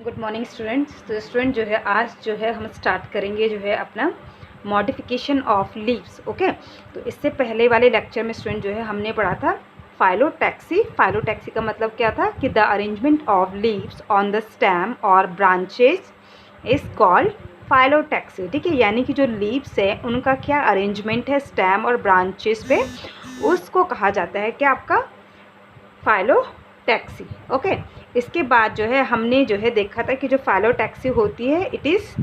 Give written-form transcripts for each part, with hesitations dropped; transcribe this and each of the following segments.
Good morning students. तो student जो है आज जो है हम स्टार्ट करेंगे जो है अपना मॉडिफिकेशन ऑफ लीव्स। ओके, तो इससे पहले वाले लेक्चर में स्टूडेंट जो है हमने पढ़ा था फाइलोटैक्सी। फाइलोटैक्सी का मतलब क्या था कि the arrangement of leaves on the stem और ब्रांचेस इज कॉल्ड फाइलोटैक्सी। ठीक है, यानी कि जो लीव्स है उनका क्या अरेंजमेंट है स्टेम और ब्रांचेस पे, उसको कहा जाता है क्या आपका फाइलोटैक्सी। ओके, इसके बाद जो है हमने जो है देखा था कि जो फाइलोटैक्सी होती है it is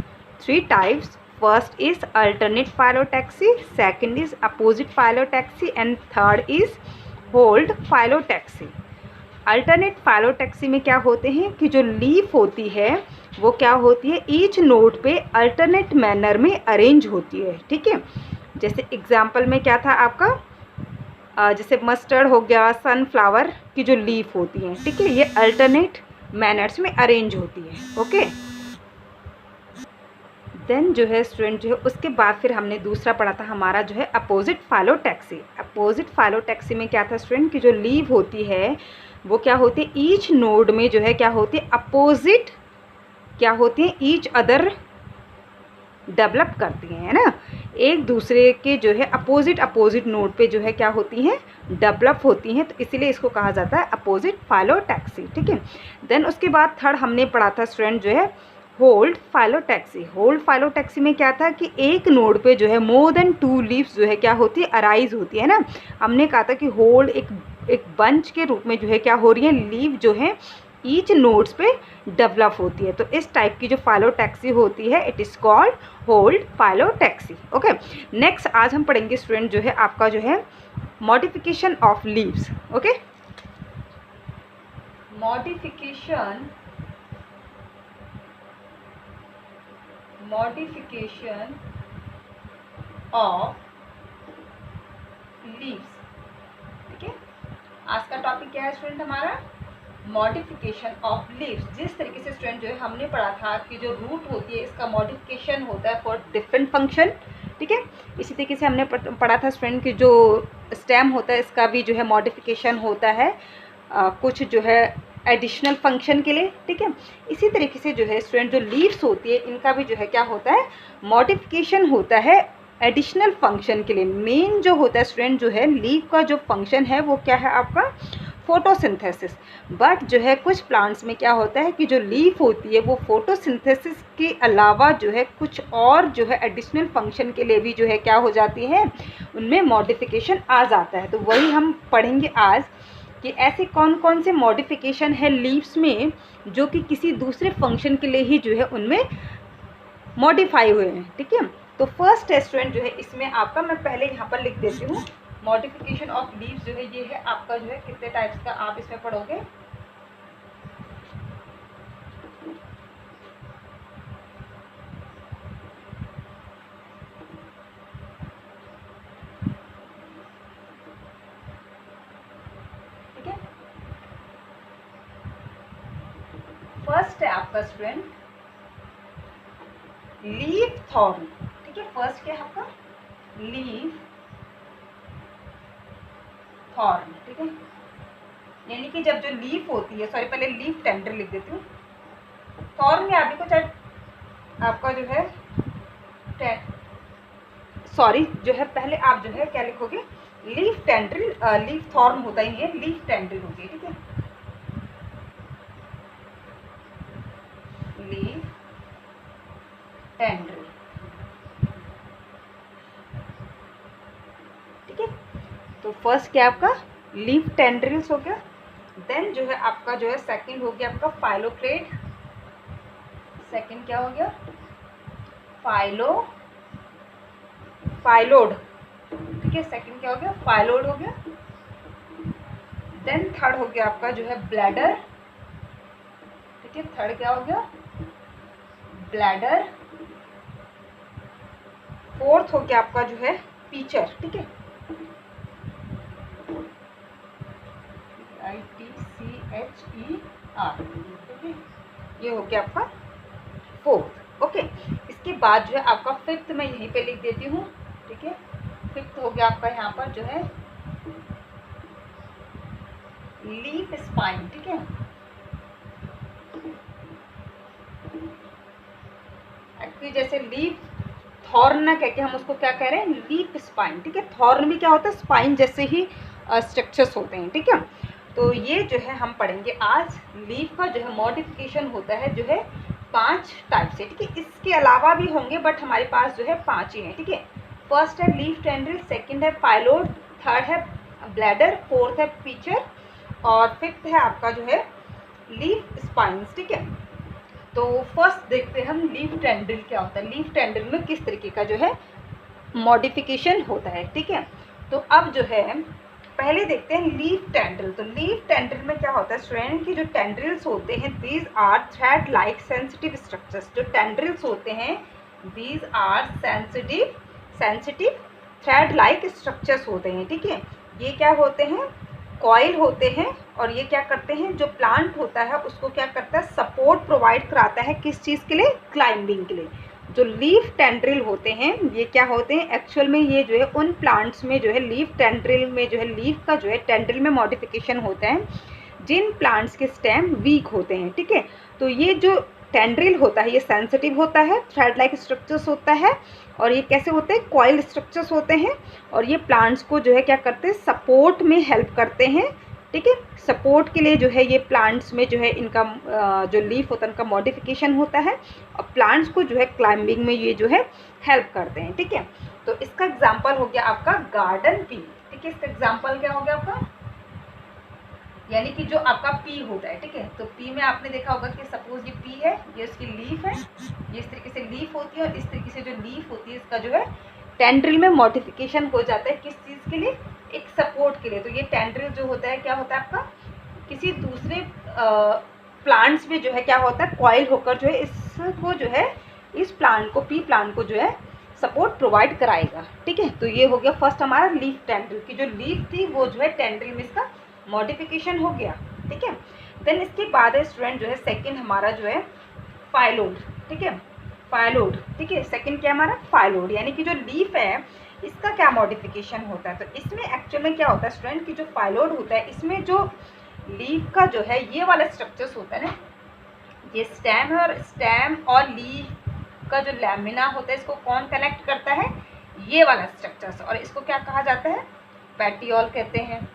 3 types. First is alternate phyllotaxy, second is opposite phyllotaxy and third is hold phyllotaxy. Alternate phyllotaxy में क्या होते हैं कि जो लीफ होती है वो क्या होती है, ईच नोड पे अल्टरनेट मैनर में अरेंज होती है। ठीक है, जैसे एग्जाम्पल में क्या था आपका, जैसे मस्टर्ड हो गया, सनफ्लावर की जो लीफ होती हैं, ठीक है, ये अल्टरनेट मैनर्स में अरेंज होती है। ओके, देन जो है स्टूडेंट जो है उसके बाद फिर हमने दूसरा पढ़ा था हमारा जो है अपोजिट फाइलोटैक्सी। अपोजिट फाइलोटैक्सी में क्या था स्टूडेंट कि जो लीव होती है वो क्या होती है, ईच नोड में जो है क्या होती है, अपोजिट क्या होती है, ईच अदर डेवलप करती हैं, है ना, एक दूसरे के जो है अपोजिट नोड पे जो है क्या होती हैं, डेवलप होती हैं, तो इसीलिए इसको कहा जाता है अपोजिट फाइलोटैक्सी। ठीक है, देन उसके बाद थर्ड हमने पढ़ा था स्टूडेंट जो है होल्ड फाइलोटैक्सी। होल्ड फाइलोटैक्सी में क्या था कि एक नोड पे जो है मोर देन 2 लीव्स जो है क्या होती है, अराइज होती है ना। हमने कहा था कि होल्ड एक बंच के रूप में जो है क्या हो रही है, लीव जो है ईच नोड्स पे डेवलप होती है। तो इस टाइप की जो फाइलोटैक्सी होती है it is called hold phyllotaxy. Okay, next आज हम पढ़ेंगे स्टूडेंट जो है आपका जो है modification of leaves. Okay, modification of leaves. ठीक है, आज का टॉपिक क्या है स्टूडेंट हमारा, मॉडिफिकेशन ऑफ लीव्स। जिस तरीके से स्टूडेंट जो है हमने पढ़ा था कि जो रूट होती है इसका मॉडिफिकेशन होता है फॉर डिफरेंट फंक्शन। ठीक है, इसी तरीके से हमने पढ़ा था स्टूडेंट कि जो स्टेम होता है इसका भी जो है मॉडिफिकेशन होता है कुछ जो है एडिशनल फंक्शन के लिए। ठीक है, इसी तरीके से जो है स्टूडेंट जो लीव्स होती है इनका भी जो है क्या होता है, मॉडिफिकेशन होता है एडिशनल फंक्शन के लिए। मेन जो होता है स्टूडेंट जो है लीव का जो फंक्शन है वो क्या है आपका, फोटोसिंथेसिस। बट जो है कुछ प्लांट्स में क्या होता है कि जो लीफ होती है वो फोटोसिंथेसिस के अलावा जो है कुछ और जो है एडिशनल फंक्शन के लिए भी जो है क्या हो जाती है, उनमें मॉडिफिकेशन आ जाता है। तो वही हम पढ़ेंगे आज कि ऐसे कौन कौन से मॉडिफिकेशन है लीव्स में जो कि किसी दूसरे फंक्शन के लिए ही जो है उनमें मॉडिफाई हुए हैं। ठीक है, तो फर्स्ट स्टूडेंट जो है इसमें आपका, मैं पहले यहाँ पर लिख देती हूँ, मॉडिफिकेशन ऑफ लीव्स जो है ये है आपका जो है कितने टाइप्स का आप इसमें पढ़ोगे, ठीक है। फर्स्ट है आपका स्टूडेंट लीफ थॉर्न। ठीक है, फर्स्ट क्या है आपका, लीफ थॉर्न। ठीक है, यानी कि जब जो लीफ होती है, सॉरी पहले लीफ टेंडर लिख देती हूँ, थॉर्न में आप देखो चाहे आपका जो है सॉरी जो है पहले आप जो है क्या लिखोगे, लीफ टेंड्रिल, लीफ थॉर्न होता ही नहीं है, लीफ टेंड्रिल होगी। ठीक है, लीफ टेंड्रिल। ठीक है, तो फर्स्ट क्या आपका लीफ टेंड्रिल्स हो गया। देन जो है आपका जो है सेकंड हो गया आपका फाइलोक्लेड। सेकंड क्या हो गया, फाइलोड। ठीक है, सेकंड क्या हो गया, फाइलोड हो गया। देन थर्ड हो गया आपका जो है ब्लैडर। ठीक है, थर्ड क्या हो गया, ब्लैडर। फोर्थ हो गया आपका जो है पीचर। ठीक है, ITCHER। ठीक है, ये हो गया आपका फोर्थ। ओके, इसके बाद जो है आपका फिफ्थ मैं यहीं पे लिख देती हूँ। ठीक है, फिफ्थ हो गया आपका यहाँ पर जो है लीफ स्पाइन। ठीक है, कि जैसे लीफ थॉर्न ना कह के हम उसको क्या कह रहे हैं, लीफ स्पाइन, ठीक है। थॉर्न भी क्या होता है, स्पाइन जैसे ही स्ट्रक्चर्स होते हैं, ठीक है। तो ये जो है हम पढ़ेंगे आज, लीफ का जो है मॉडिफिकेशन होता है जो है 5 टाइप से, ठीक है। इसके अलावा भी होंगे बट हमारे पास जो है 5 ही हैं, ठीक है। फर्स्ट है लीफ टेंड्रिल, सेकंड है फाइलोड, थर्ड है ब्लैडर, फोर्थ है पिचर और फिफ्थ है आपका जो है लीफ स्पाइन्स, ठीक है। तो फर्स्ट देखते हैं हम लीफ टेंड्रिल क्या होता है, लीफ टेंड्रिल में किस तरीके का जो है मॉडिफिकेशन होता है, ठीक है। तो अब जो है पहले देखते हैं लीफ टेंड्रिल। तो लीफ टेंड्रिल में क्या होता है स्टूडेंट की जो टेंड्रिल्स होते हैं these are thread like sensitive structures. जो टेंड्रिल्स होते हैं these are sensitive thread like structures होते हैं, ठीक है। ये क्या होते हैं, कॉइल होते हैं और ये क्या करते हैं, जो प्लांट होता है उसको क्या करता है, सपोर्ट प्रोवाइड कराता है, किस चीज़ के लिए, क्लाइंबिंग के लिए। जो लीफ टेंड्रिल होते हैं ये क्या होते हैं, एक्चुअल में ये जो है उन प्लांट्स में जो है लीफ टेंड्रिल में जो है लीफ का जो है टेंड्रिल में मॉडिफिकेशन होता है जिन प्लांट्स के स्टेम वीक होते हैं, ठीक है। तो ये जो टेंड्रिल होता है ये सेंसिटिव होता है, थ्रेड लाइक स्ट्रक्चर्स होता है और ये कैसे होते हैं, कॉइल स्ट्रक्चर्स होते हैं और ये प्लांट्स को जो है क्या करते हैं, सपोर्ट में हेल्प करते हैं, ठीक है। सपोर्ट के लिए जो है ये प्लांट्स में जो है इनका जो लीफ होता है उनका मॉडिफिकेशन होता है और प्लांट्स को जो है क्लाइंबिंग में ये जो है हेल्प करते हैं, ठीक है। तो इसका एग्जांपल हो गया आपका गार्डन पी, ठीक है। इसका एग्जांपल क्या हो गया आपका, यानी कि जो आपका पी होता है, ठीक है। तो पी में आपने देखा होगा कि सपोज ये पी है, ये उसकी लीफ है, ये इस तरीके से लीफ होती है और इस तरीके से जो लीफ होती है इसका जो है टेंड्रिल में मॉडिफिकेशन हो जाता है, किस चीज़ के लिए, एक सपोर्ट के लिए। तो ये टेंड्रिल जो होता है क्या होता है आपका, किसी दूसरे प्लांट्स में जो है क्या होता है, कॉइल होकर जो है इसको जो है इस प्लांट को, पी प्लांट को जो है सपोर्ट प्रोवाइड कराएगा, ठीक है। तो ये हो गया फर्स्ट हमारा लीफ टेंड्रिल की जो लीफ थी वो जो है टेंड्रिल में इसका मॉडिफिकेशन हो गया, ठीक है। देन इसके बाद है स्टूडेंट जो है सेकंड हमारा जो है फाइलोड, ठीक है। फाइलोड, ठीक है। सेकंड क्या हमारा, फाइलोड, यानी कि जो लीफ है इसका क्या मॉडिफिकेशन होता है। तो इसमें एक्चुअल में क्या होता है स्टूडेंट की जो फाइलोड होता है इसमें जो लीफ का जो है ये वाला स्ट्रक्चर्स होता है ना, ये स्टेम है और स्टेम और लीफ का जो लैमिना होता है इसको कौन कनेक्ट करता है, ये वाला स्ट्रक्चर्स, और इसको क्या कहा जाता है, पैटियोल कहते हैं।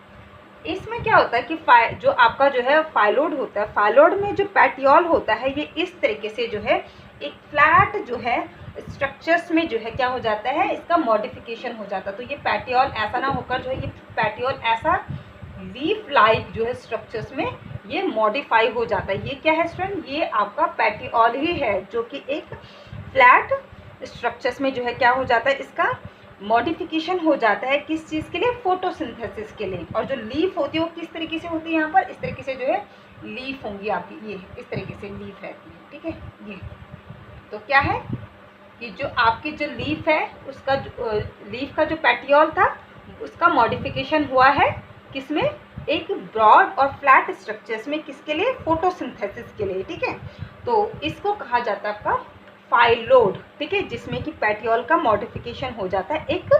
इसमें क्या होता है कि जो आपका जो है फाइलोड होता है, फाइलोड में जो पैटियोल होता है ये इस तरीके से जो है एक फ्लैट जो है स्ट्रक्चर्स में जो है क्या हो जाता है, इसका मॉडिफिकेशन हो जाता है। तो ये पैटियोल ऐसा ना होकर जो है ये पैटियोल ऐसा लीफ लाइक जो है स्ट्रक्चर्स में ये मॉडिफाई हो जाता है। ये क्या है स्टूडेंट, ये आपका पैटियोल ही है जो कि एक फ्लैट स्ट्रक्चर्स में जो है क्या हो जाता है, इसका मॉडिफिकेशन हो जाता है, किस चीज़ के लिए, फोटोसिंथेसिस के लिए। और जो लीफ होती है वो किस तरीके से होती है, यहाँ पर इस तरीके से जो है लीफ होंगी आपकी, ये इस तरीके से लीफ रहती है, ठीक है। ये तो क्या है कि जो आपकी जो लीफ है उसका लीफ का जो पैटियोल था उसका मॉडिफिकेशन हुआ है किसमें, एक ब्रॉड और फ्लैट स्ट्रक्चर्स में, किसके लिए, फोटोसिंथेसिस के लिए, ठीक है। तो इसको कहा जाता है आपका फाइलोड, ठीक है, जिसमें कि पैटियोल का मॉडिफिकेशन हो जाता है एक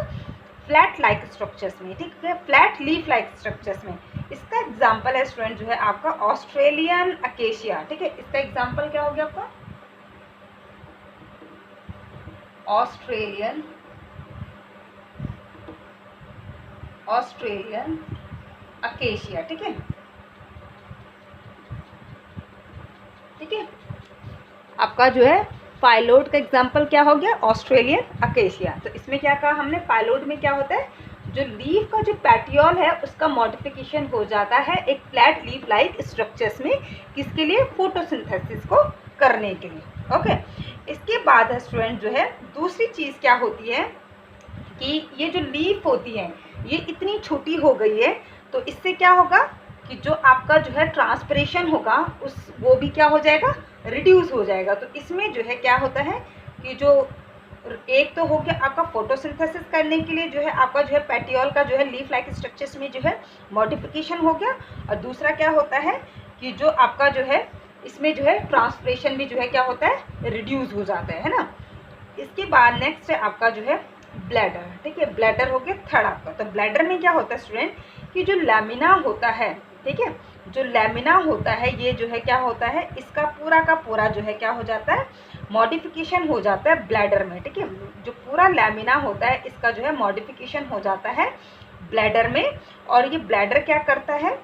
फ्लैट लाइक स्ट्रक्चर्स में, ठीक है, फ्लैट लीफ लाइक स्ट्रक्चर्स में। इसका एग्जांपल है स्टूडेंट जो है आपका ऑस्ट्रेलियन अकेशिया, ठीक है। इसका एग्जांपल क्या हो गया आपका, ऑस्ट्रेलियन अकेशिया, ठीक है, ठीक है। आपका जो है फाइलोड का एग्जांपल क्या हो गया, ऑस्ट्रेलियन अकेशिया। तो इसमें क्या कहा हमने, फाइलोड में क्या होता है, जो लीफ का जो पैटियोल है उसका मॉडिफिकेशन हो जाता है एक फ्लैट लीफ लाइक स्ट्रक्चर्स में, किसके लिए, फोटोसिंथेसिस को करने के लिए, ओके। इसके बाद है स्टूडेंट जो है दूसरी चीज़ क्या होती है कि ये जो लीफ होती है ये इतनी छोटी हो गई है, तो इससे क्या होगा कि जो आपका जो है ट्रांसपिरेशन होगा वो भी क्या हो जाएगा, रिड्यूस हो जाएगा। तो इसमें जो है क्या होता है कि जो एक तो हो गया आपका फोटोसिंथेसिस करने के लिए जो है आपका जो है पैटियोल का जो है लीफ लाइक स्ट्रक्चर्स में जो है मॉडिफिकेशन हो गया, और दूसरा क्या होता है कि जो आपका जो है इसमें जो है ट्रांसपिरेशन भी जो है क्या होता है, रिड्यूस हो जाता है ना। इसके बाद नेक्स्ट है आपका जो है ब्लैडर, ठीक है। ब्लैडर हो गया थर्ड आपका। तो ब्लैडर में क्या होता है स्टूडेंट कि जो लैमिना होता है, ठीक है, जो लैमिना होता है ये जो है क्या होता है, इसका पूरा का पूरा जो है क्या हो जाता है, मॉडिफिकेशन हो जाता है ब्लैडर में। ठीक है, जो पूरा लैमिना होता है इसका जो है मॉडिफिकेशन हो जाता है ब्लैडर में। और ये ब्लैडर क्या करता है,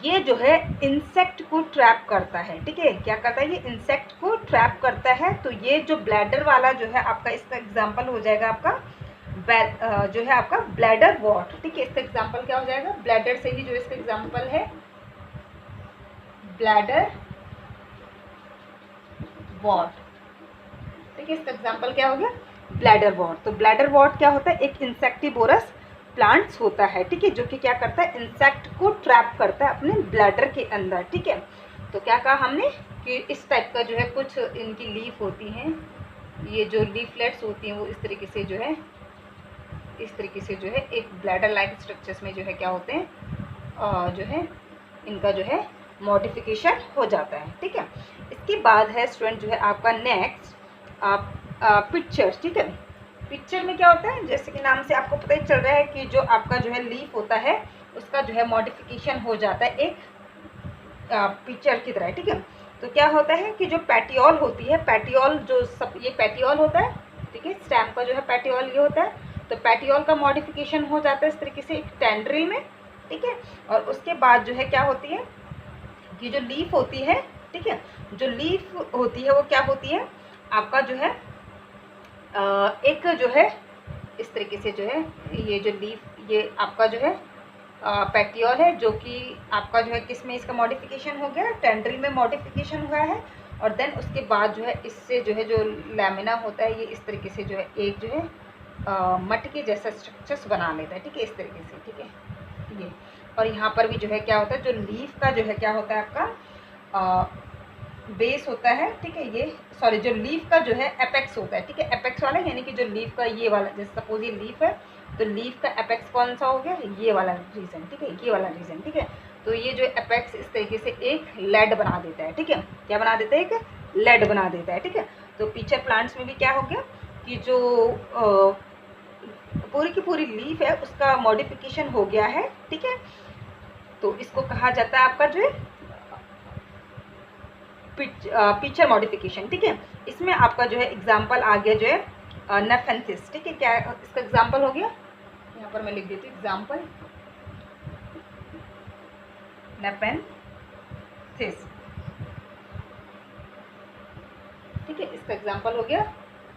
ये जो है इंसेक्ट को ट्रैप करता है। ठीक है, क्या करता है, ये इंसेक्ट को ट्रैप करता है। तो ये जो ब्लैडर वाला जो है आपका, इसका एग्जांपल हो जाएगा आपका जो है आपका ब्लैडर वॉट। ठीक है, इसका एग्जांपल क्या हो जाएगा, ब्लैडर से ही जो इसका एग्जांपल है ब्लैडर वॉट। ठीक है, इसका एग्जांपल क्या हो गया, ब्लैडर वॉट। तो ब्लैडर वॉट क्या होता है, एक इंसेक्टिवोरस प्लांट्स होता है। ठीक है, जो कि क्या करता है, इंसेक्ट को ट्रैप करता है अपने ब्लैडर के अंदर। ठीक है, तो क्या कहा हमने कि इस टाइप का जो है कुछ इनकी लीफ होती हैं, ये जो लीफलेट्स होती हैं वो इस तरीके से जो है, इस तरीके से जो है एक ब्लैडर लाइक स्ट्रक्चर्स में जो है क्या होते हैं, जो है इनका जो है मॉडिफिकेशन हो जाता है। ठीक है, इसके बाद है स्टूडेंट जो है आपका नेक्स्ट पिक्चर। ठीक है, पिक्चर में क्या होता है, जैसे कि नाम से आपको पता ही चल रहा है कि जो आपका जो है लीफ होता है उसका जो है मॉडिफिकेशन हो जाता है एक पिक्चर की तरह। ठीक है, तो क्या होता है कि जो पैटियोल होती है, पैटियोल जो सब ये पैटियोल होता है। ठीक है, स्टेम का जो है पैटियोल ये होता है। तो पैटियोल का मॉडिफिकेशन हो जाता है इस तरीके से एक टेंड्रिल में। ठीक है, और उसके बाद जो है क्या होती है कि जो लीफ होती है, ठीक है, जो लीफ होती है वो क्या होती है आपका जो है एक जो है इस तरीके से जो है ये जो लीफ ये आपका जो है पैटियोल है, जो कि आपका जो है किस में इसका मॉडिफिकेशन हो गया, टेंड्रिल में मॉडिफिकेशन हुआ है। और देन उसके बाद जो है इससे जो है जो लैमिना होता है ये इस तरीके से जो है एक जो है मटके जैसा स्ट्रक्चर्स बना लेता है। ठीक है, इस तरीके से। ठीक है, ये और यहाँ पर भी जो है क्या होता है, जो लीफ का जो है क्या होता है आपका बेस होता है। ठीक है, ये सॉरी जो लीफ का जो है एपेक्स होता है। ठीक है, एपेक्स वाला यानी कि जो लीफ का ये वाला, जैसे सपोज ये लीफ है तो लीफ का एपेक्स कौन सा हो गया, ये वाला रीजन। ठीक है, ये वाला रीजन। ठीक है, तो ये जो एपेक्स इस तरीके से एक लेड बना देता है। ठीक है, क्या बना देता है, एक लेड बना देता है। ठीक है, तो पिक्चर प्लांट्स में भी क्या हो गया कि जो पूरी की पूरी लीफ है उसका मॉडिफिकेशन हो गया है। ठीक है, तो इसको कहा जाता है आपका जो है पिक्चर मॉडिफिकेशन। ठीक है, इसमें आपका जो है एग्जांपल आ गया जो है नेफेंथिस। ठीक है, क्या इसका एग्जांपल हो गया, यहाँ पर मैं लिख देती हूँ एग्जांपल नेफेंथिस। ठीक है, इसका एग्जांपल हो गया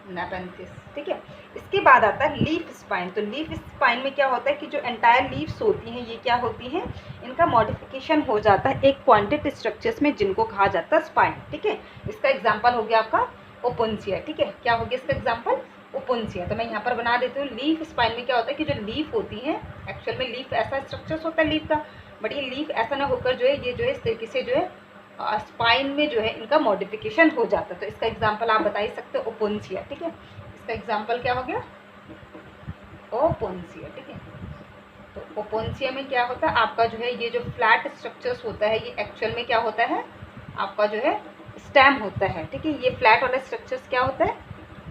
नेफेंथिस। ठीक है, इसके बाद आता है लीफ स्पाइन। तो लीफ स्पाइन में क्या होता है कि जो एंटायर लीव्स होती हैं ये क्या होती हैं, इनका मॉडिफिकेशन हो जाता है एक पॉइंटेड स्ट्रक्चर्स में जिनको कहा जाता है स्पाइन। ठीक है, इसका एग्जांपल हो गया आपका ओपुंसिया। ठीक है, क्या हो गया इसका एग्जांपल, ओपुंसिया। तो मैं यहाँ पर बना देती हूँ लीफ स्पाइन में क्या होता है कि जो लीफ होती है, एक्चुअल में लीफ ऐसा स्ट्रक्चर्स होता है लीफ का, बट ये लीफ ऐसा ना होकर जो है ये जो है इस तरीके से जो है स्पाइन में जो है इनका मॉडिफिकेशन हो जाता है। तो इसका एग्जांपल आप बता ही सकते हो ओपुंसिया। ठीक है, इसका एग्जांपल क्या हो गया, ओपुंसिया। ठीक है, तो ओपुंसिया में क्या होता है आपका जो है ये जो फ्लैट स्ट्रक्चर्स होता है ये एक्चुअल में क्या होता है आपका जो है स्टेम होता है। ठीक है, ये फ्लैट वाला स्ट्रक्चर्स क्या होता है,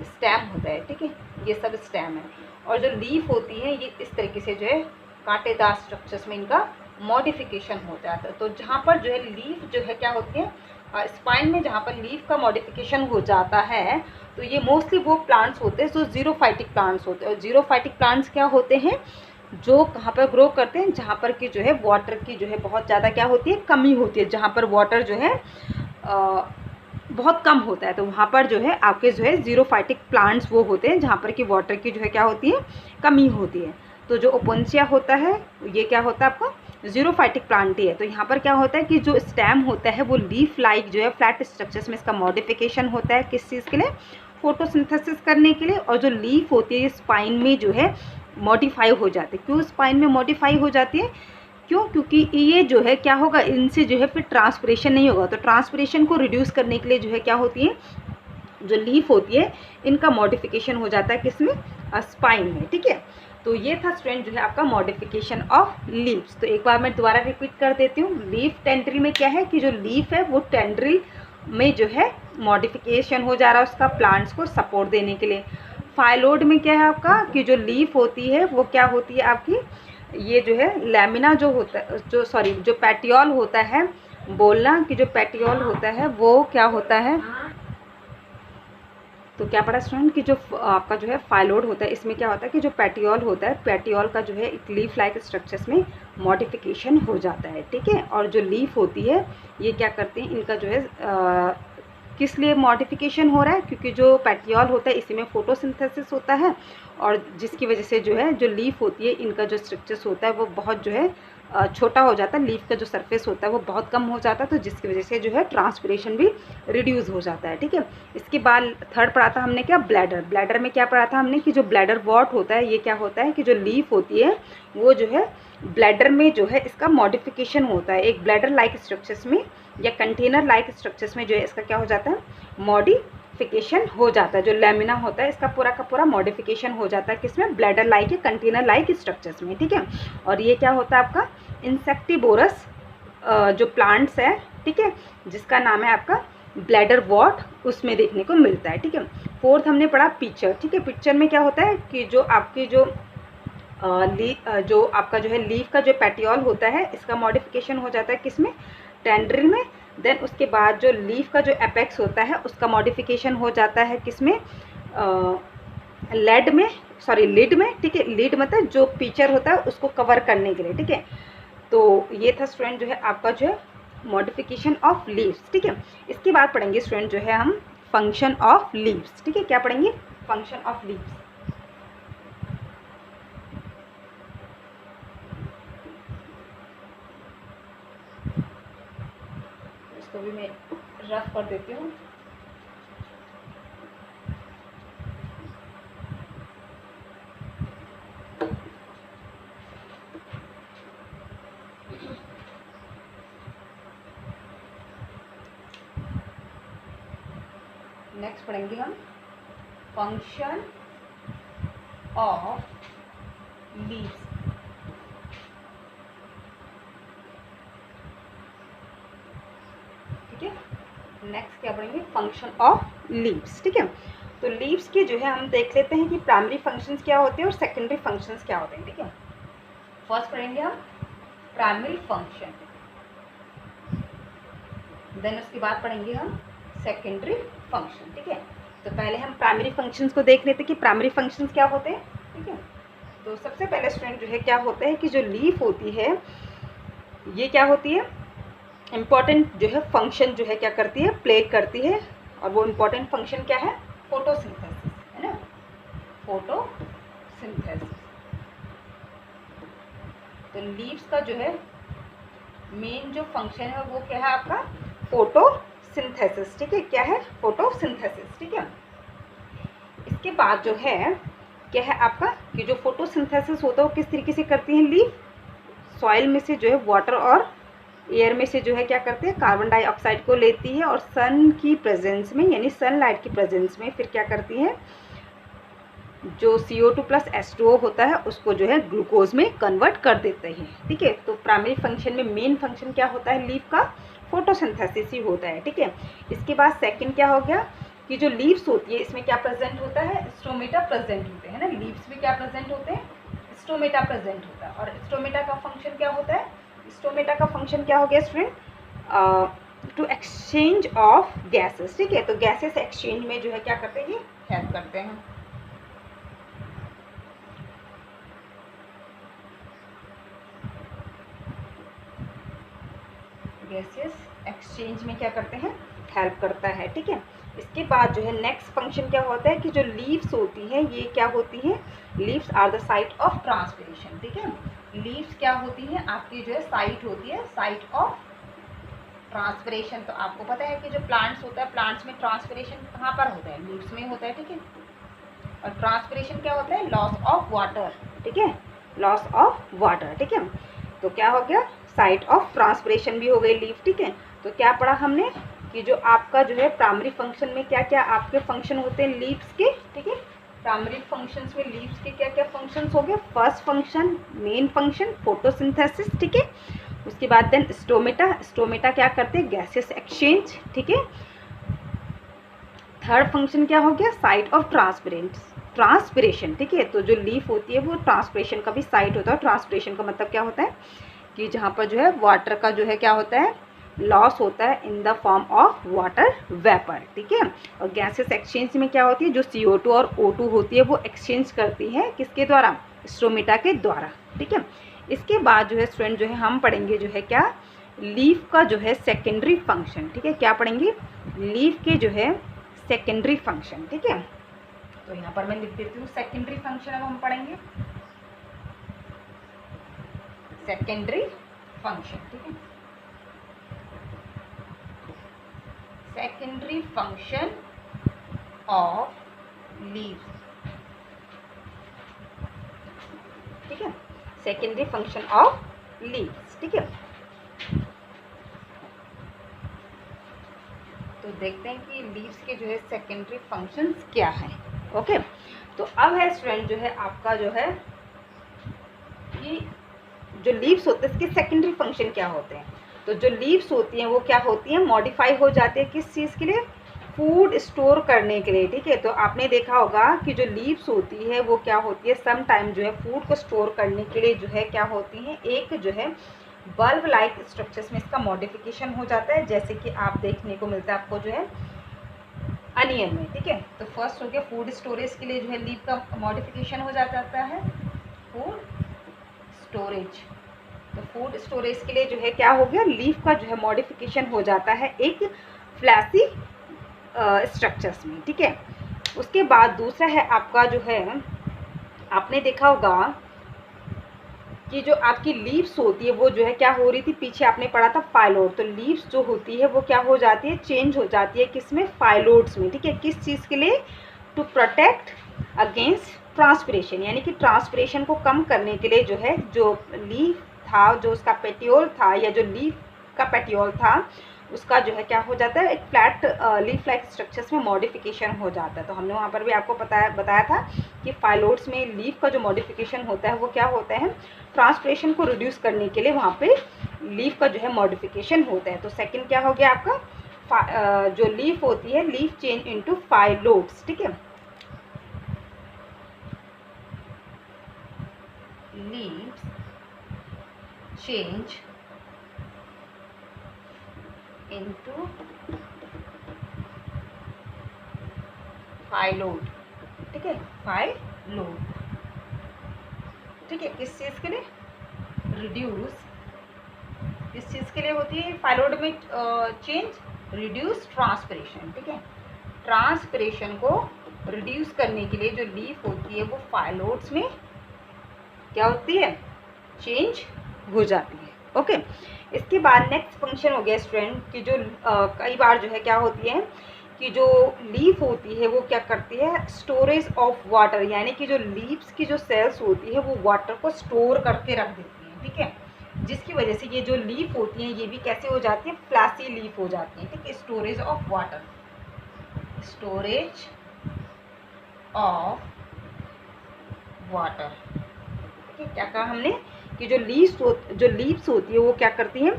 स्टेम होता है। ठीक है, ये सब स्टेम है। और जो लीफ होती है ये इस तरीके से जो है कांटेदार स्ट्रक्चर्स में इनका मॉडिफिकेशन हो जाता है। तो जहाँ पर जो है लीफ जो है क्या होती है स्पाइन में, जहाँ पर लीफ का मॉडिफिकेशन हो जाता है तो ये मोस्टली वो प्लांट्स होते हैं जो जीरोफाइटिक प्लांट्स होते हैं। और जीरोफाइटिक प्लांट्स क्या होते हैं, जो कहाँ पर ग्रो करते हैं, जहाँ पर कि जो है वाटर की जो है बहुत ज़्यादा क्या होती है, कमी होती है, जहाँ पर वाटर जो है बहुत कम होता है। तो वहाँ पर जो है आपके जो है जीरोफाइटिक प्लांट्स वो होते हैं जहाँ पर कि वाटर की जो है क्या होती है, कमी होती है। तो जो ओपुंसिया होता है ये क्या होता है आपका जीरोफाइटिक प्लांट ही है। तो यहाँ पर क्या होता है कि जो स्टेम होता है वो लीफ लाइक जो है फ्लैट स्ट्रक्चर्स में इसका मॉडिफिकेशन होता है, किस चीज़ के लिए, फोटोसिंथेसिस करने के लिए। और जो लीफ होती है ये स्पाइन में जो है मॉडिफाई हो जाती है। क्यों स्पाइन में मॉडिफाई हो जाती है, क्यों, क्योंकि ये जो है क्या होगा, इनसे जो है फिर ट्रांसपिरेशन नहीं होगा। तो ट्रांसपिरेशन को रिड्यूस करने के लिए जो है क्या होती है, जो लीफ होती है इनका मॉडिफिकेशन हो जाता है किसमें, स्पाइन में। ठीक है, तो ये था स्टूडेंट जो है आपका मॉडिफिकेशन ऑफ लीव्स। तो एक बार मैं दोबारा रिपीट कर देती हूँ। लीफ टेंड्रिल में क्या है कि जो लीफ है वो टेंड्रिल में जो है मॉडिफिकेशन हो जा रहा है उसका प्लांट्स को सपोर्ट देने के लिए। फाइलोड में क्या है आपका कि जो लीफ होती है वो क्या होती है आपकी ये जो है लैमिना जो होता है, जो पेटियोल होता है, बोलना कि जो पेटियोल होता है वो क्या होता है। तो क्या पढ़ा स्टूडेंट कि जो आपका जो है फाइलोड होता है, इसमें क्या होता है कि जो पेटियोल होता है, पेटियोल का जो है एक लीफ लाइक स्ट्रक्चर्स में मॉडिफिकेशन हो जाता है, ठीक है। और जो लीफ होती है ये क्या करते हैं, इनका जो है किस लिए मॉडिफिकेशन हो रहा है, क्योंकि जो पेटियोल होता है इसी में फोटोसिंथेसिस होता है, और जिसकी वजह से जो है जो लीफ होती है इनका जो स्ट्रक्चर्स होता है वो बहुत जो है छोटा हो जाता है, लीफ का जो सरफेस होता है वो बहुत कम हो जाता है, तो जिसकी वजह से जो है ट्रांसपिरेशन भी रिड्यूस हो जाता है, ठीक है। इसके बाद थर्ड पढ़ा था हमने क्या, ब्लैडर। ब्लैडर में क्या पढ़ा था हमने कि जो ब्लैडर वॉट होता है, ये क्या होता है कि जो लीफ होती है वो जो है ब्लैडर में जो है इसका मॉडिफिकेशन होता है, एक ब्लैडर लाइक स्ट्रक्चर्स में या कंटेनर लाइक स्ट्रक्चर्स में जो है इसका क्या हो जाता है, मॉडिफिकेशन हो जाता है। जो लैमिना होता है इसका पूरा का पूरा मॉडिफिकेशन हो जाता है किसमें, ब्लैडर लाइक या कंटेनर लाइक स्ट्रक्चर्स में, ठीक है। और ये क्या होता है आपका इंसेक्टिवोरस जो प्लांट्स है, ठीक है, जिसका नाम है आपका ब्लैडर वॉट, उसमें देखने को मिलता है, ठीक है। फोर्थ हमने पढ़ा पिक्चर, ठीक है। पिक्चर में क्या होता है कि जो आपकी जो जो आपका जो है लीफ का जो पेटियोल होता है इसका मॉडिफिकेशन हो जाता है किसमें, टेंड्रिल में। देन उसके बाद जो लीफ का जो एपेक्स होता है उसका मॉडिफिकेशन हो जाता है किसमें, लिड में, ठीक है। लिड मतलब जो पिक्चर होता है उसको कवर करने के लिए, ठीक है। तो ये था स्टूडेंट जो है आपका जो है मॉडिफिकेशन ऑफ लीव्स, ठीक है। इसके बाद पढ़ेंगे स्टूडेंट जो है हम फंक्शन ऑफ लीव्स, ठीक है। क्या पढ़ेंगे, फंक्शन ऑफ लीव्स। इसको भी मैं रफ कर देती हूँ। नेक्स्ट पढ़ेंगे हम फंक्शन ऑफ लीव्स, ठीक है। नेक्स्ट क्या पढ़ेंगे, फंक्शन ऑफ लीव्स, ठीक है। तो लीव्स के जो है हम देख लेते हैं कि प्राइमरी फंक्शंस क्या होते हैं और सेकेंडरी फंक्शंस क्या होते हैं, ठीक है। फर्स्ट पढ़ेंगे हम प्राइमरी फंक्शन, देन उसके बाद पढ़ेंगे हम सेकेंडरी फंक्शन, ठीक है। तो पहले हम प्राइमरी फंक्शंस को देख लेते हैं कि प्राइमरी फंक्शंस क्या होते हैं, ठीक है। तो सबसे पहले स्टूडेंट जो है क्या होता है कि जो लीफ होती है ये क्या होती है, इम्पॉर्टेंट जो है फंक्शन जो है क्या करती है, प्ले करती है। और वो इम्पॉर्टेंट फंक्शन क्या है, फोटोसिंथेसिस, है ना, फोटोसिंथेसिस। तो लीव्स का जो है मेन जो फंक्शन है वो क्या है आपका, फोटोसिंथेसिस, ठीक है। क्या है, फोटोसिंथेसिस, ठीक है। इसके बाद जो है क्या है आपका कि जो फोटोसिंथेसिस होता है वो किस तरीके से करती है लीफ, सॉइल में से जो है वाटर और एयर में से जो है क्या करते हैं, कार्बन डाइऑक्साइड को लेती है और सन की प्रेजेंस में यानी सनलाइट की प्रेजेंस में फिर क्या करती है, जो CO2 प्लस H2O होता है उसको जो है ग्लूकोज में कन्वर्ट कर देते हैं, ठीक है। तो प्राइमरी फंक्शन में मेन फंक्शन क्या होता है लीफ का, फोटोसिंथेसिस ही होता है, ठीक है। इसके बाद सेकंड क्या हो गया कि जो लीव्स होती है इसमें क्या प्रेजेंट होता है, स्टोमेटा प्रेजेंट होते हैं ना, लीव्स में क्या प्रेजेंट होते हैं, स्टोमेटा प्रेजेंट होता है। और स्टोमेटा का फंक्शन क्या होता है, स्टोमेटा का फंक्शन क्या हो गया student, to exchange of gases, ठीक है। तो गैसेस एक्सचेंज में जो है क्या करते हैं, ये हेल्प करते हैं। गैसेस एक्सचेंज में क्या करते हैं, हेल्प करता है, ठीक है। इसके बाद जो है नेक्स्ट फंक्शन क्या होता है कि जो लीव्स होती हैं ये क्या होती हैं, leaves are the site of transpiration, ठीक है। लीव्स क्या होती हैं आपकी जो है साइट होती है, साइट ऑफ ट्रांसपिरेशन। तो आपको पता है कि जो प्लांट्स होता है, प्लांट्स में ट्रांसपिरेशन कहाँ पर होता है, लीव्स में होता है, ठीक है। और ट्रांसपिरेशन क्या होता है, लॉस ऑफ वाटर, ठीक है, लॉस ऑफ वाटर, ठीक है। तो क्या हो गया, साइट ऑफ ट्रांसपिरेशन भी हो गई लीफ, ठीक है। तो क्या पढ़ा हमने कि जो आपका जो है प्राइमरी फंक्शन में क्या क्या आपके फंक्शन होते हैं लीव्स के, ठीक है। प्राइमरी फंक्शंस में लीव्स के क्या क्या फंक्शंस हो गए, first function main function photosynthesis, ठीक है। उसके बाद देन स्टोमेटा, स्टोमेटा क्या करते हैं, गैसेस एक्सचेंज, ठीक है। थर्ड फंक्शन क्या हो गया, साइट ऑफ ट्रांसपिरेशन, ठीक है। तो जो लीफ होती है वो ट्रांसपिरेशन का भी साइट होता है। ट्रांसपिरेशन का मतलब क्या होता है कि जहाँ पर जो है वाटर का जो है क्या होता है, लॉस होता है in the form of water vapour, ठीक है। और गैसेस एक्सचेंज में क्या होती है, जो CO2 और O2 होती है वो एक्सचेंज करती है किसके द्वारा, स्ट्रोमेटा के द्वारा, ठीक है। इसके बाद जो है स्टूडेंट जो है हम पढ़ेंगे जो है क्या, लीफ का जो है सेकेंडरी फंक्शन, ठीक है। क्या पढ़ेंगे, लीफ के जो है सेकेंडरी फंक्शन, ठीक है। तो यहाँ पर मैं लिख देती हूँ सेकेंडरी फंक्शन अब हम पढ़ेंगे, सेकेंडरी फंक्शन, ठीक है। सेकेंडरी फंक्शन ऑफ लीव्स, ठीक है। सेकेंडरी फंक्शन ऑफ लीव्स, ठीक है। तो देखते हैं कि लीव्स के जो है सेकेंडरी फंक्शंस क्या हैं, ओके। तो अब है स्टूडेंट जो है आपका जो है कि जो लीव्स होते हैं इसके सेकेंडरी फंक्शन क्या होते हैं। तो जो लीव्स होती हैं वो क्या होती हैं, मॉडिफाई हो जाती है किस चीज़ के लिए, फूड स्टोर करने के लिए, ठीक है। तो आपने देखा होगा कि जो लीव्स होती है वो क्या होती है, सम टाइम जो है फूड को स्टोर करने के लिए जो है क्या होती हैं, एक जो है बल्ब लाइक स्ट्रक्चर्स में इसका मॉडिफिकेशन हो जाता है, जैसे कि आप देखने को मिलता है आपको जो है अनियन में, ठीक है। तो फर्स्ट हो गया फूड स्टोरेज के लिए जो है लीव का मॉडिफिकेशन हो जाता है, फूड स्टोरेज। तो फूड स्टोरेज के लिए जो है क्या हो गया, लीफ का जो है मॉडिफिकेशन हो जाता है एक फ्लैसी स्ट्रक्चर्स में, ठीक है। उसके बाद दूसरा है आपका जो है, आपने देखा होगा कि जो आपकी लीव्स होती है वो जो है क्या हो रही थी, पीछे आपने पढ़ा था फाइलोड। तो लीव्स जो होती है वो क्या हो जाती है, चेंज हो जाती है किसमें, फाइलोड्स में, ठीक है। किस चीज़ के लिए, टू प्रोटेक्ट अगेंस्ट ट्रांसपिरेशन, यानी कि ट्रांसपिरेशन को कम करने के लिए जो है जो लीफ था, जो उसका पेटियोल था या जो लीफ का पेटियोल था उसका जो है क्या हो जाता है, एक फ्लैट लीफ लाइक स्ट्रक्चर्स में मॉडिफिकेशन हो जाता है। तो हमने वहाँ पर भी आपको बताया था कि फाइलोड्स में लीफ का जो मॉडिफिकेशन होता है वो क्या होता है, ट्रांसपिरेशन को रिड्यूस करने के लिए वहाँ पे लीफ का जो है मॉडिफिकेशन होता है। तो सेकंड क्या हो गया आपका, जो लीफ होती है, लीफ चेंज इनटू फाइलोड्स, ठीक है। लीव्स चेंज इनटू फाइलोड, ठीक है, फाइलोड, ठीक है। किस चीज़ के लिए, रिड्यूस, किस चीज़ के लिए होती है फाइलोड में चेंज, रिड्यूस ट्रांसपिरेशन, ठीक है। ट्रांसपिरेशन को रिड्यूस करने के लिए जो लीफ होती है वो फाइलोड्स में क्या होती है, चेंज हो जाती है, ओके। इसके बाद नेक्स्ट फंक्शन हो गया स्टूडेंट कि जो कई बार जो है क्या होती है कि जो लीफ होती है वो क्या करती है, स्टोरेज ऑफ वाटर, यानी कि जो लीव्स की जो सेल्स होती है वो वाटर को स्टोर करके रख देती हैं, ठीक है। जिसकी वजह से ये जो लीफ होती हैं ये भी कैसे हो जाती है, फ्लैसी लीफ हो जाती हैं, ठीक है। Storage of water, storage of water, ठीक है। क्या कहा हमने कि जो लीव्स होती है वो क्या करती हैं,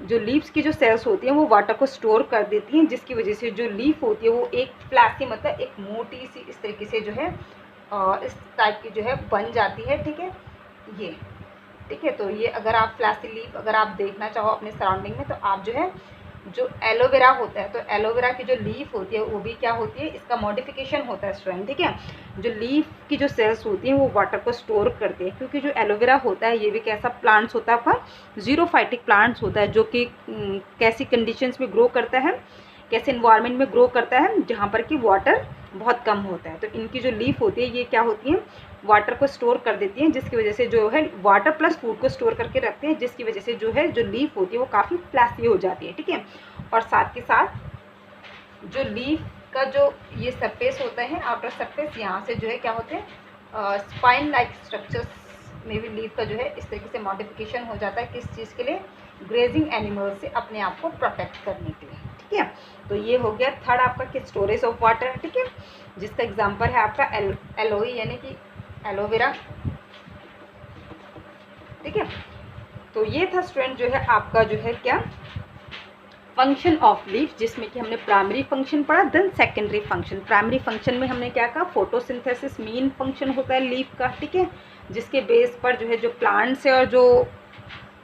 जो लीव्स की जो सेल्स होती हैं वो वाटर को स्टोर कर देती हैं, जिसकी वजह से जो लीफ होती है वो एक फ्लैसी मतलब एक मोटी सी इस तरीके से जो है इस टाइप की जो है बन जाती है, ठीक है, ये, ठीक है। तो ये अगर आप फ्लैसी लीफ अगर आप देखना चाहो अपने सराउंडिंग में तो आप जो है जो एलोवेरा होता है, तो एलोवेरा की जो लीफ होती है वो भी क्या होती है, इसका मॉडिफिकेशन होता है स्टूडेंट, ठीक है। जो लीफ की जो सेल्स होती हैं वो वाटर को स्टोर करते हैं, क्योंकि जो एलोवेरा होता है ये भी कैसा प्लांट्स होता है आपका, जीरोफाइटिक प्लांट्स होता है, जो कि कैसी कंडीशंस में ग्रो करता है, कैसे इन्वायरमेंट में ग्रो करता है जहाँ पर कि वाटर बहुत कम होता है। तो इनकी जो लीफ होती है ये क्या होती है, वाटर को स्टोर कर देती हैं, जिसकी वजह से जो है वाटर प्लस फूड को स्टोर करके रखते हैं, जिसकी वजह से जो है जो लीफ होती है वो काफ़ी फ्लैसी हो जाती है, ठीक है। और साथ के साथ जो लीफ का जो ये सरफेस होता है, आउटर सरफेस, यहाँ से जो है क्या होते हैं, स्पाइन लाइक स्ट्रक्चर्स में भी लीफ का जो है इस तरीके से मॉडिफिकेशन हो जाता है, किस चीज़ के लिए, ग्रेजिंग एनिमल से अपने आप को प्रोटेक्ट करने के लिए, ठीक है। तो ये हो गया थर्ड आपका कि स्टोरेज ऑफ वाटर है, ठीक है, जिसका एग्जांपल है आपका एलोई यानी कि एलोवेरा, ठीक है। तो ये था स्टूडेंट जो है आपका जो है क्या, फंक्शन ऑफ लीफ, जिसमें कि हमने प्राइमरी फंक्शन पढ़ा, then secondary function. Primary function में हमने क्या कहा, फोटोसिंथेसिस मेन फंक्शन होता है लीफ का, ठीक है, जिसके बेस पर जो है जो प्लांट्स है और जो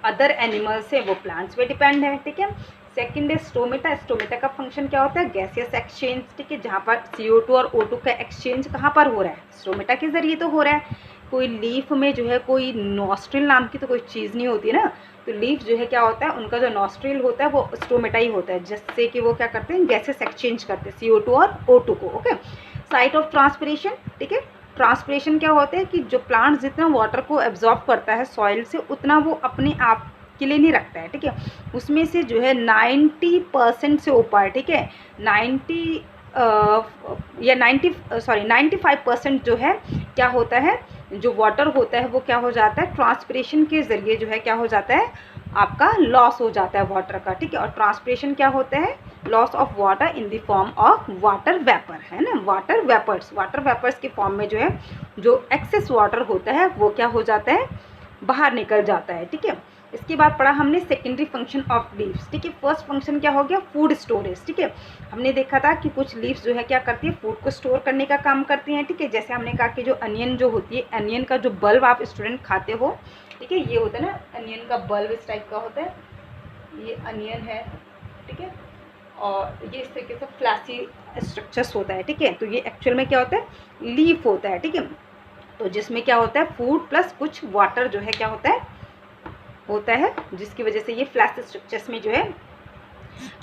अदर एनिमल्स है वो प्लांट्स पे डिपेंड है, ठीक है। सेकंड है स्टोमेटा। स्टोमेटा का फंक्शन क्या होता है, गैसियस एक्सचेंज, ठीक है, जहाँ पर CO2 और O2 का एक्सचेंज कहाँ पर हो रहा है, स्टोमेटा के जरिए तो हो रहा है। कोई लीफ में जो है कोई नॉस्ट्रिल नाम की तो कोई चीज़ नहीं होती ना, तो लीफ जो है क्या होता है, उनका जो नॉस्ट्रिल होता है वो स्टोमेटा ही होता है, जिससे कि वो क्या करते हैं, गैसेस एक्सचेंज करते हैं, CO2 और O2 को, ओके। साइट ऑफ ट्रांसपिरेशन, ठीक है, ट्रांसपिरेशन क्या होता है कि जो प्लांट जितना वाटर को एब्जॉर्ब करता है सॉइल से उतना वो अपने आप के लिए नहीं रखता है, ठीक है, उसमें से जो है 90% से ऊपर, ठीक है, 95% जो है क्या होता है, जो वाटर होता है वो क्या हो जाता है, ट्रांसपिरेशन के ज़रिए जो है क्या हो जाता है, आपका लॉस हो जाता है वाटर का, ठीक है। और ट्रांसपिरेशन क्या होता है, loss of water in the form of water vapour, है ना, वाटर वेपर्स के फॉर्म में जो है जो एक्सेस वाटर होता है वो क्या हो जाता है, बाहर निकल जाता है, ठीक है। इसके बाद पढ़ा हमने सेकेंडरी फंक्शन ऑफ लीव्स, ठीक है। फर्स्ट फंक्शन क्या हो गया, फूड स्टोरेज, ठीक है। हमने देखा था कि कुछ लीव्स जो है क्या करती है, फूड को स्टोर करने का काम करती हैं, ठीक है। जैसे हमने कहा कि जो अनियन जो होती है, अनियन का जो बल्ब आप स्टूडेंट खाते हो, ठीक है, ये होता है ना अनियन का बल्ब, इस टाइप का होता है, ये अनियन है, ठीक है, और ये इस तरीके से फ्लैसी स्ट्रक्चर्स होता है, ठीक है। तो ये एक्चुअल में क्या होता है, लीफ होता है, ठीक है। तो जिसमें क्या होता है, फूड प्लस कुछ वाटर जो है क्या होता है, जिसकी वजह से ये फ्लैश स्ट्रक्चर्स में जो है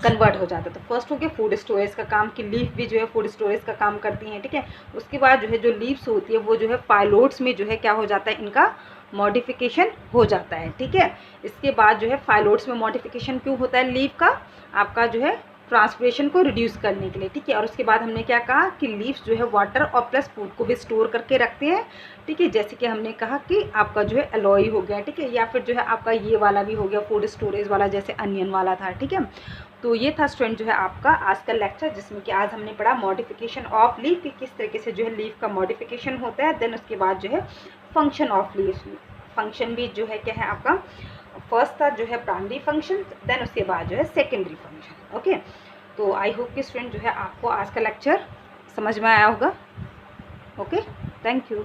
कन्वर्ट हो जाता है। तो फर्स्ट हो गया फूड स्टोरेज का काम, कि लीफ भी जो है फूड स्टोरेज का काम करती हैं, ठीक है। उसके बाद जो है जो लीव्स होती है वो जो है फाइलोड्स में जो है क्या हो जाता है, इनका मॉडिफिकेशन हो जाता है, ठीक है। इसके बाद जो है फाइलोड्स में मॉडिफिकेशन क्यों होता है लीफ का, आपका जो है ट्रांसपिरेशन को रिड्यूस करने के लिए, ठीक है। और उसके बाद हमने क्या कहा कि लीव्स जो है वाटर और प्लस फूड को भी स्टोर करके रखते हैं, ठीक है। जैसे कि हमने कहा कि आपका जो है एलॉय हो गया, ठीक है, या फिर जो है आपका ये वाला भी हो गया फूड स्टोरेज वाला, जैसे अनियन वाला था, ठीक है। तो ये था स्टूडेंट जो है आपका आज का लेक्चर, जिसमें कि आज हमने पढ़ा मॉडिफिकेशन ऑफ लीफ कि किस तरीके से जो है लीफ का मॉडिफिकेशन होता है। देन उसके बाद जो है फंक्शन ऑफ लीफ, फंक्शन भी जो है क्या है आपका, फर्स्ट था जो है प्राइमरी फंक्शन, देन उसके बाद जो है सेकेंडरी फंक्शन, ओके। तो आई होप कि स्टूडेंट जो है आपको आज का लेक्चर समझ में आया होगा, ओके, थैंक यू।